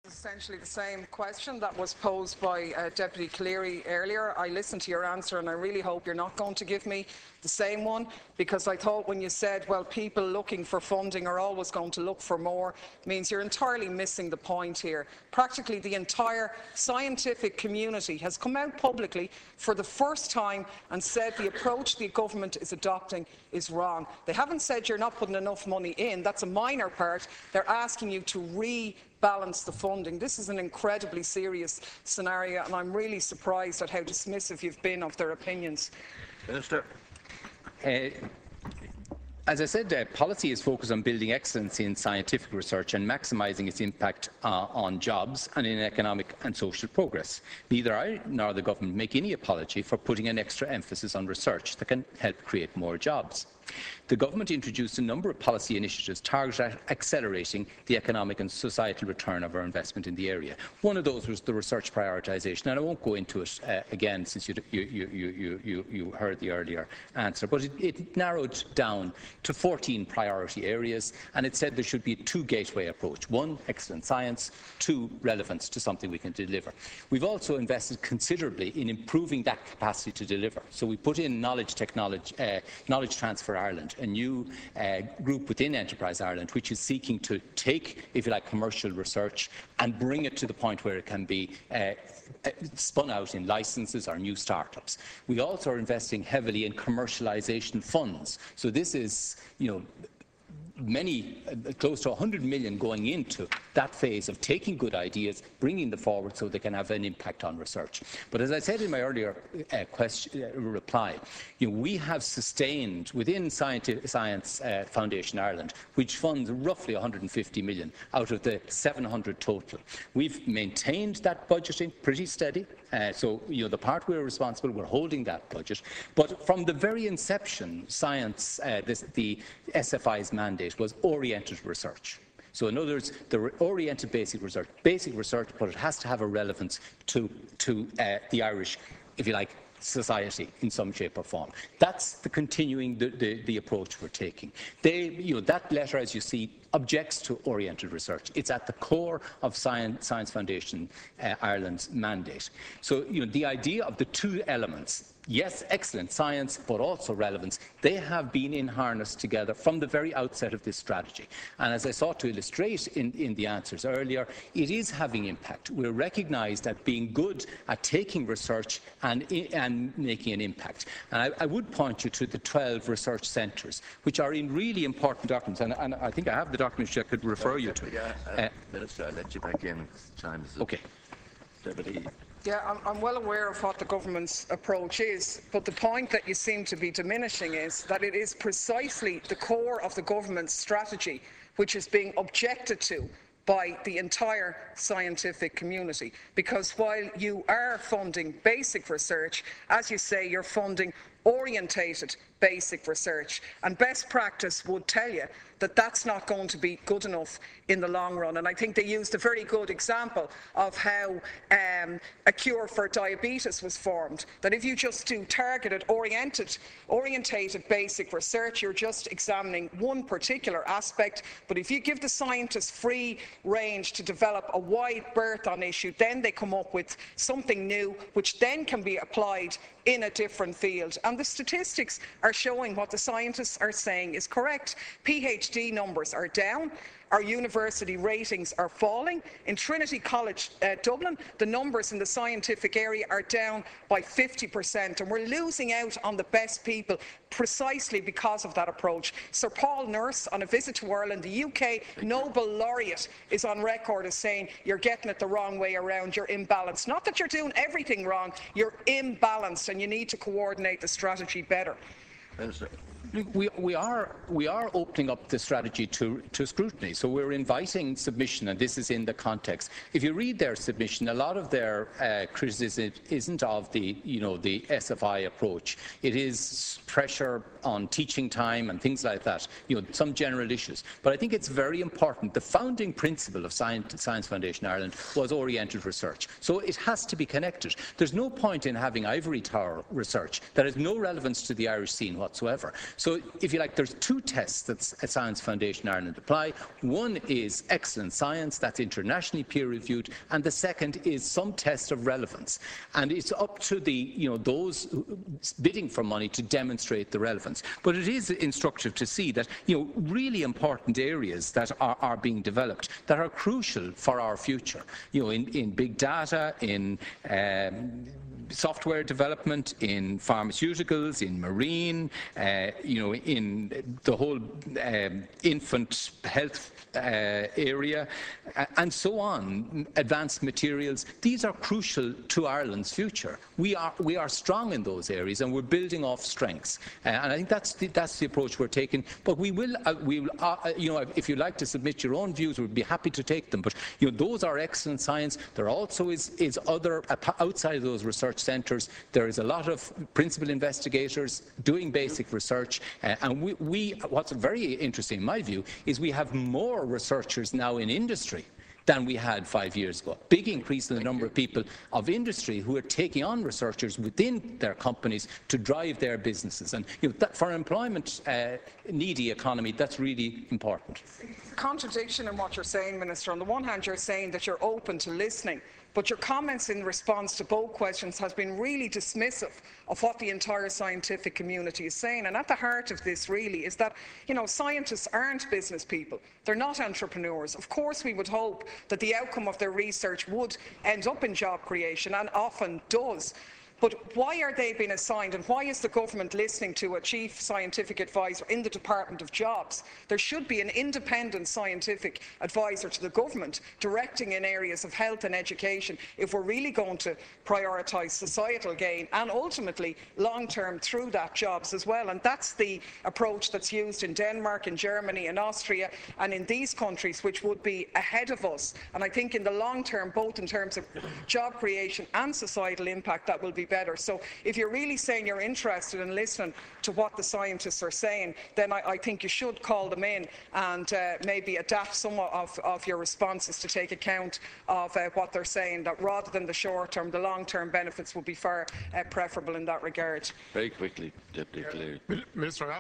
Essentially the same question that was posed by Deputy Cleary earlier. I listened to your answer and I really hope you're not going to give me the same one, because I thought when you said, well, people looking for funding are always going to look for more, means you're entirely missing the point here. Practically the entire scientific community has come out publicly for the first time and said the approach the government is adopting is wrong. They haven't said you're not putting enough money in. That's a minor part. They're asking you to rebalance the funding. This is an incredibly serious scenario, and I'm really surprised at how dismissive you've been of their opinions. Minister. As I said, policy is focused on building excellence in scientific research and maximising its impact on jobs and in economic and social progress. Neither I nor the government make any apology for putting an extra emphasis on research that can help create more jobs. The government introduced a number of policy initiatives targeted at accelerating the economic and societal return of our investment in the area. One of those was the research prioritisation, and I won't go into it again since you heard the earlier answer, but it narrowed down to 14 priority areas, and it said there should be a two-gateway approach. One, excellent science. Two, relevance to something we can deliver. We've also invested considerably in improving that capacity to deliver. So we put in knowledge transfer Ireland, a new group within Enterprise Ireland, which is seeking to take, if you like, commercial research and bring it to the point where it can be spun out in licenses or new startups. We also are investing heavily in commercialisation funds. So this is, close to 100 million going into that phase of taking good ideas, bringing them forward so they can have an impact on research. But as I said in my earlier reply, we have sustained within Science Foundation Ireland, which funds roughly 150 million out of the 700 total. We've maintained that budgeting pretty steady. So, the part we're responsible, we're holding that budget. But from the very inception, the SFI's mandate was oriented research. So in other words, the oriented basic research, but it has to have a relevance to the Irish, if you like, society in some shape or form. That's the continuing the approach we're taking. That letter, as you see, objects to oriented research. It's at the core of Science Foundation Ireland's mandate. So the idea of the two elements, yes, excellent science, but also relevance, they have been in harness together from the very outset of this strategy. And as I sought to illustrate in the answers earlier, it is having impact. We're recognised at being good at taking research and making an impact. And I would point you to the 12 research centres, which are in really important documents. And I think I have the documents I could refer you to. Minister, I'll let you back in. Time is up. Okay. Deputy. Yeah, I'm well aware of what the government's approach is, but the point that you seem to be diminishing is that it is precisely the core of the government's strategy which is being objected to by the entire scientific community. Because while you are funding basic research, as you say, you're funding orientated basic research, and best practice would tell you that that's not going to be good enough in the long run. And I think they used a very good example of how a cure for diabetes was formed, that if you just do targeted, orientated basic research, you're just examining one particular aspect, but if you give the scientists free range to develop a wide berth on issue, then they come up with something new, which then can be applied in a different field. And the statistics are showing what the scientists are saying is correct. PhD numbers are down. Our university ratings are falling. In Trinity College Dublin, the numbers in the scientific area are down by 50%, and we're losing out on the best people precisely because of that approach. Sir Paul Nurse, on a visit to Ireland, the UK Nobel laureate, is on record as saying you're getting it the wrong way around, you're imbalanced. Not that you're doing everything wrong, you're imbalanced, and you need to coordinate the strategy better. Minister. We are opening up the strategy to scrutiny. So we're inviting submission, and this is in the context. If you read their submission, a lot of their criticism isn't of the SFI approach. It is pressure on teaching time and things like that, some general issues. But I think it's very important. The founding principle of Science Foundation Ireland was oriented research. So it has to be connected. There's no point in having ivory tower research that has no relevance to the Irish scene whatsoever. So if you like, there's two tests that Science Foundation Ireland apply. One is excellent science, that's internationally peer-reviewed, and the second is some test of relevance. And it's up to those bidding for money to demonstrate the relevance. But it is instructive to see that really important areas that are being developed that are crucial for our future. In big data, in software development, in pharmaceuticals, in marine, in the whole infant health area, and so on, advanced materials. These are crucial to Ireland's future. We are strong in those areas, and we're building off strengths. And I think that's the approach we're taking. But we will, if you'd like to submit your own views, we'd be happy to take them. But those are excellent science. There also is other outside of those research centres. There is a lot of principal investigators doing basic research, and what's very interesting in my view is we have more researchers now in industry than we had 5 years ago. Big increase in the number of people of industry who are taking on researchers within their companies to drive their businesses. And that for an employment needy economy, that's really important. Contradiction in what you're saying, Minister. On the one hand, you're saying that you're open to listening, but your comments in response to both questions has been really dismissive of what the entire scientific community is saying. And at the heart of this really is that, scientists aren't business people. They're not entrepreneurs. Of course, we would hope that the outcome of their research would end up in job creation, and often does. But why are they being assigned, and why is the government listening to a chief scientific advisor in the Department of Jobs? There should be an independent scientific advisor to the government directing in areas of health and education if we're really going to prioritise societal gain and ultimately long-term through that jobs as well. And that's the approach that's used in Denmark, in Germany, in Austria and in these countries, which would be ahead of us. And I think in the long term, both in terms of job creation and societal impact, that will be better. So if you're really saying you're interested in listening to what the scientists are saying, then I think you should call them in and maybe adapt some of your responses to take account of what they're saying, that rather than the short term, the long term benefits will be far preferable in that regard. Very quickly, Deputy Clare. Minister,